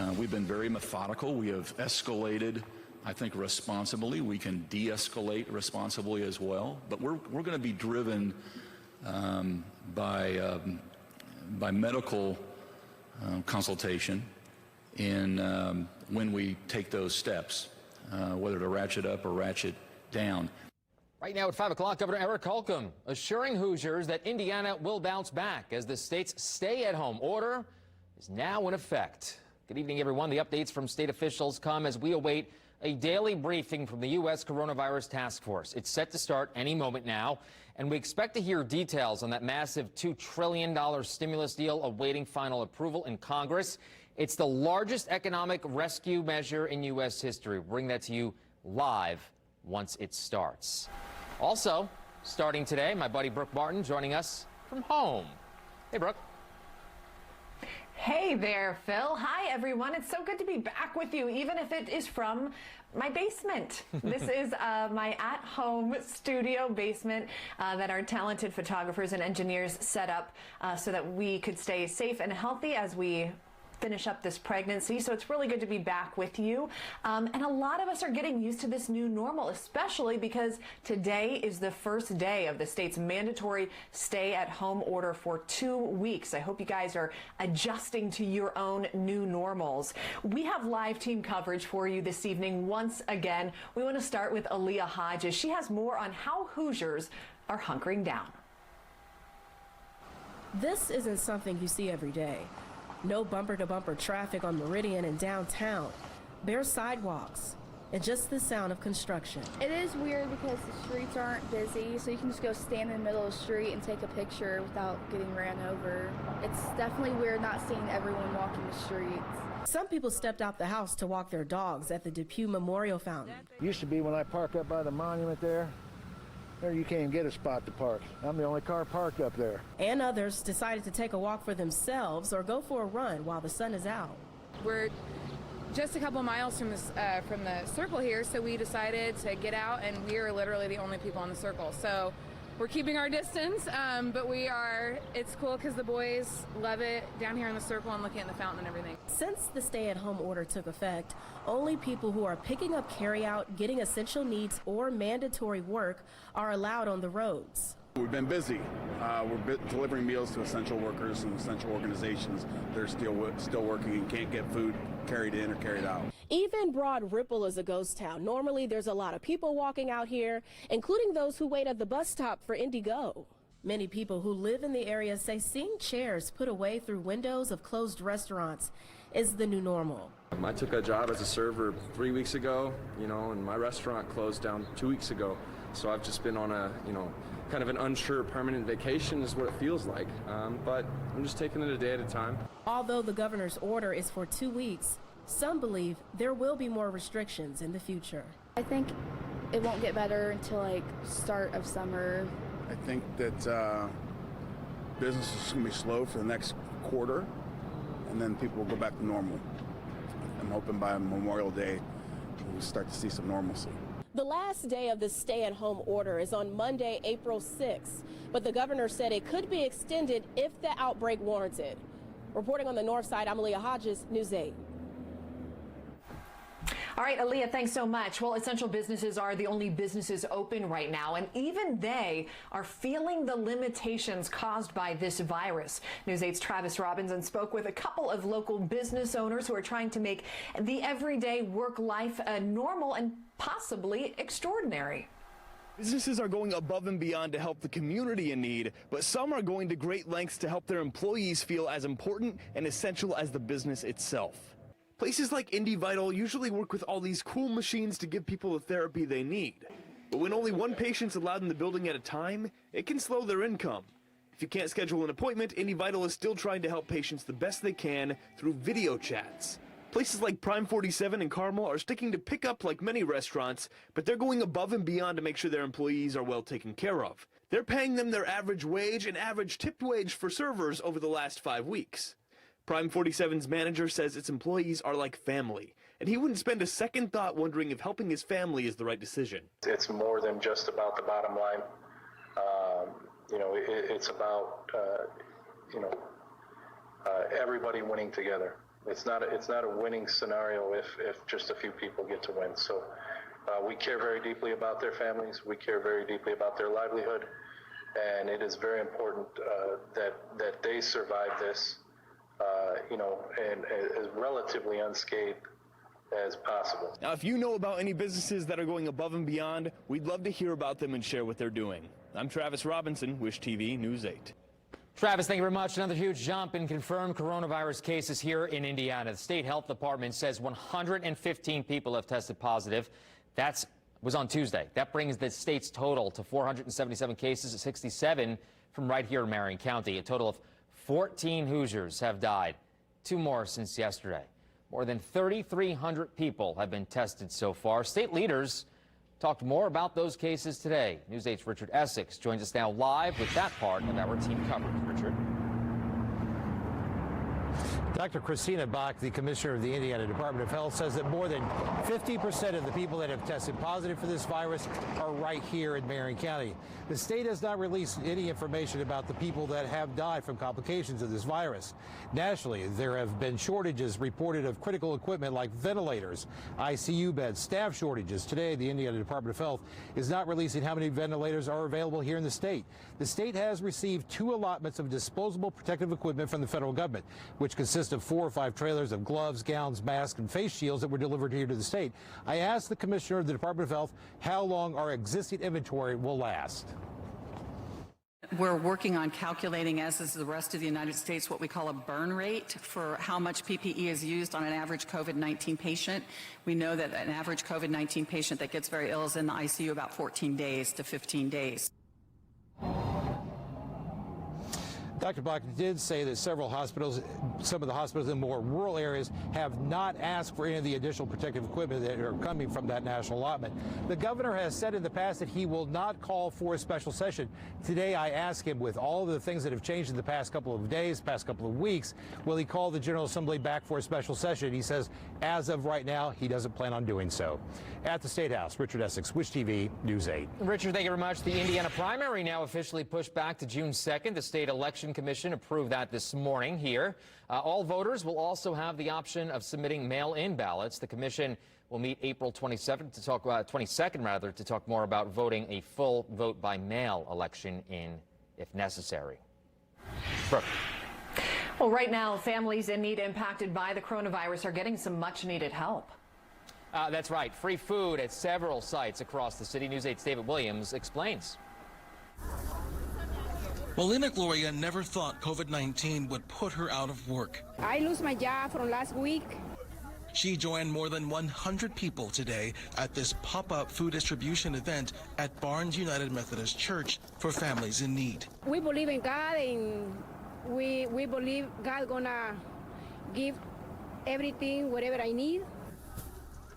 We've been very methodical. We have escalated, I think, responsibly. We can de-escalate responsibly as well. But we're going to be driven by medical consultation in when we take those steps, whether to ratchet up or ratchet down. Right now at 5 o'clock, Governor Eric Holcomb assuring Hoosiers that Indiana will bounce back as the state's stay-at-home order is now in effect. Good evening, everyone. The updates from state officials come as we await a daily briefing from the U.S. Coronavirus Task Force. It's set to start any moment now, and we expect to hear details on that massive $2 trillion stimulus deal awaiting final approval in Congress. It's the largest economic rescue measure in U.S. history. We'll bring that to you live once it starts. Also, starting today, my buddy Brooke Martin joining us from home. Hey, Brooke. Hey there, Phil. Hi, everyone. It's so good to be back with you, even if it is from my basement. This is my at-home studio basement that our talented photographers and engineers set up so that we could stay safe and healthy as we finish up this pregnancy. So it's really good to be back with you. And a lot of us are getting used to this new normal, especially because today is the first day of the state's mandatory stay-at-home order for 2 weeks. I hope you guys are adjusting to your own new normals. We have live team coverage for you this evening. Once again, we want to start with Aaliyah Hodges. She has more on how Hoosiers are hunkering down. This isn't something you see every day. No bumper-to-bumper traffic on Meridian and downtown, bare sidewalks, and just the sound of construction. It is weird because the streets aren't busy, so you can just go stand in the middle of the street and take a picture without getting ran over. It's definitely weird not seeing everyone walking the streets. Some people stepped out the house to walk their dogs at the Depew Memorial Fountain. Used to be when I park up by the monument there you can't even get a spot to park. I'm the only car parked up there. And others decided to take a walk for themselves or go for a run while the sun is out. We're just a couple miles from the circle here, so we decided to get out, and we are literally the only people on the circle. So we're keeping our distance, but it's cool because the boys love it down here in the circle and looking at the fountain and everything. Since the stay-at-home order took effect, only people who are picking up carryout, getting essential needs, or mandatory work are allowed on the roads. We've been busy. We're delivering meals to essential workers and essential organizations that are still working and can't get food carried in or carried out. Even Broad Ripple is a ghost town. Normally there's a lot of people walking out here, including those who wait at the bus stop for Indigo. Many people who live in the area say seeing chairs put away through windows of closed restaurants is the new normal. I took a job as a server 3 weeks ago, and my restaurant closed down 2 weeks ago. So I've just been on a, kind of an unsure permanent vacation is what it feels like. But I'm just taking it a day at a time. Although the governor's order is for 2 weeks, some believe there will be more restrictions in the future. I think it won't get better until start of summer. I think that business is going to be slow for the next quarter, and then people will go back to normal. I'm hoping by Memorial Day we'll start to see some normalcy. The last day of the stay-at-home order is on Monday, April 6th, but the governor said it could be extended if the outbreak warrants it. Reporting on the north side, I'm Aaliyah Hodges, News 8. All right, Aaliyah, thanks so much. Well, essential businesses are the only businesses open right now, and even they are feeling the limitations caused by this virus. News 8's Travis Robinson spoke with a couple of local business owners who are trying to make the everyday work life normal and possibly extraordinary. Businesses are going above and beyond to help the community in need, but some are going to great lengths to help their employees feel as important and essential as the business itself. Places like IndyVital usually work with all these cool machines to give people the therapy they need. But when only one patient's allowed in the building at a time, it can slow their income. If you can't schedule an appointment, IndyVital is still trying to help patients the best they can through video chats. Places like Prime 47 and Carmel are sticking to pickup like many restaurants, but they're going above and beyond to make sure their employees are well taken care of. They're paying them their average wage and average tipped wage for servers over the last 5 weeks. Prime 47's manager says its employees are like family, and he wouldn't spend a second thought wondering if helping his family is the right decision. It's more than just about the bottom line. It's about everybody winning together. It's not a winning scenario if just a few people get to win. So we care very deeply about their families. We care very deeply about their livelihood, and it is very important that they survive this, and as relatively unscathed as possible. Now, if you know about any businesses that are going above and beyond, we'd love to hear about them and share what they're doing. I'm Travis Robinson, Wish TV News 8. Travis, thank you very much. Another huge jump in confirmed coronavirus cases here in Indiana. The state health department says 115 people have tested positive. That was on Tuesday. That brings the state's total to 477 cases, 67 from right here in Marion County. A total of 14 Hoosiers have died, 2 more since yesterday. More than 3,300 people have been tested so far. State leaders talked more about those cases today. News 8's Richard Essex joins us now live with that part of our team coverage. Richard. Dr. Christina Bach, the commissioner of the Indiana Department of Health, says that more than 50% of the people that have tested positive for this virus are right here in Marion County. The state has not released any information about the people that have died from complications of this virus. Nationally, there have been shortages reported of critical equipment like ventilators, ICU beds, staff shortages. Today, the Indiana Department of Health is not releasing how many ventilators are available here in the state. The state has received 2 allotments of disposable protective equipment from the federal government, which consists of 4 or 5 trailers of gloves, gowns, masks, and face shields that were delivered here to the state. I asked the commissioner of the Department of Health how long our existing inventory will last. We're working on calculating, as is the rest of the United States, what we call a burn rate for how much PPE is used on an average COVID-19 patient. We know that an average COVID-19 patient that gets very ill is in the ICU about 14 days to 15 days. Dr. Bach did say that several hospitals, some of the hospitals in more rural areas, have not asked for any of the additional protective equipment that are coming from that national allotment. The governor has said in the past that he will not call for a special session. Today, I asked him, with all of the things that have changed in the past couple of days, past couple of weeks, will he call the General Assembly back for a special session? He says, as of right now, he doesn't plan on doing so. At the State House, Richard Essex, Wish TV, News 8. Richard, thank you very much. The Indiana primary now officially pushed back to June 2nd. The state election commission approved that this morning here. All voters will also have the option of submitting mail-in ballots. The commission will meet April 22nd to talk more about voting a full vote by mail election if necessary. Brooke. Well, right now, families in need impacted by the coronavirus are getting some much-needed help. That's right. Free food at several sites across the city. News 8's David Williams explains. Melina Gloria never thought COVID-19 would put her out of work. I lose my job from last week. She joined more than 100 people today at this pop-up food distribution event at Barnes United Methodist Church for families in need. We believe in God, and we believe God gonna give everything, whatever I need.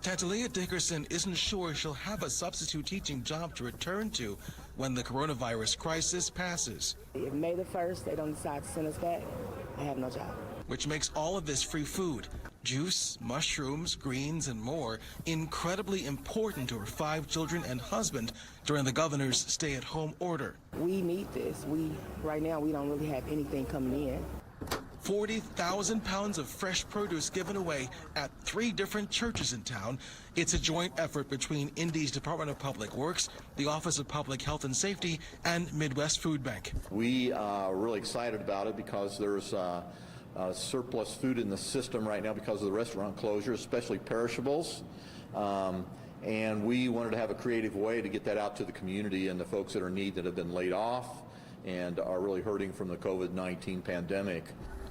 Tatalia Dickerson isn't sure she'll have a substitute teaching job to return to when the coronavirus crisis passes. If May the 1st they don't decide to send us back, I have no job. Which makes all of this free food, juice, mushrooms, greens, and more, incredibly important to her 5 children and husband during the governor's stay-at-home order. We need this. Right now, we don't really have anything coming in. 40,000 pounds of fresh produce given away at 3 different churches in town. It's a joint effort between Indy's Department of Public Works, the Office of Public Health and Safety, and Midwest Food Bank. We are really excited about it because there's surplus food in the system right now because of the restaurant closure, especially perishables. And we wanted to have a creative way to get that out to the community and the folks that are in need that have been laid off and are really hurting from the COVID-19 pandemic.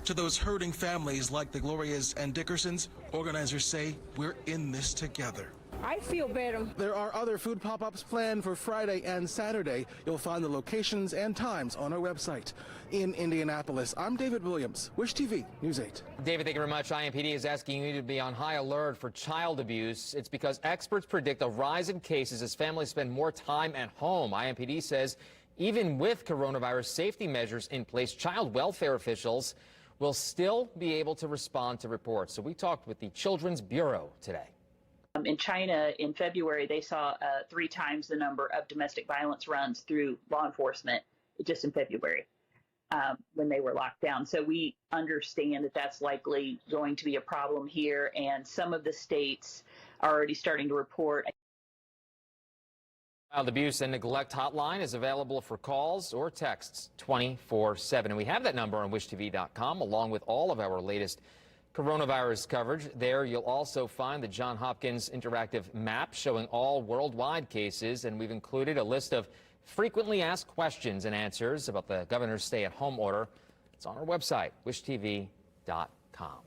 To those hurting families like the Glorias and Dickersons, organizers say we're in this together. I feel better. There are other food pop-ups planned for Friday and Saturday. You'll find the locations and times on our website. In Indianapolis, I'm David Williams, Wish TV, News 8. David, thank you very much. IMPD is asking you to be on high alert for child abuse. It's because experts predict a rise in cases as families spend more time at home. IMPD says even with coronavirus safety measures in place, child welfare officials will still be able to respond to reports. So we talked with the Children's Bureau today. In China, in February, they saw 3 times the number of domestic violence runs through law enforcement just in February. when they were locked down. So we understand that that's likely going to be a problem here, and some of the states are already starting to report. Child abuse and neglect hotline is available for calls or texts 24/7. And we have that number on wishtv.com along with all of our latest coronavirus coverage. There you'll also find the Johns Hopkins interactive map showing all worldwide cases. And we've included a list of frequently asked questions and answers about the governor's stay-at-home order. It's on our website, wishtv.com.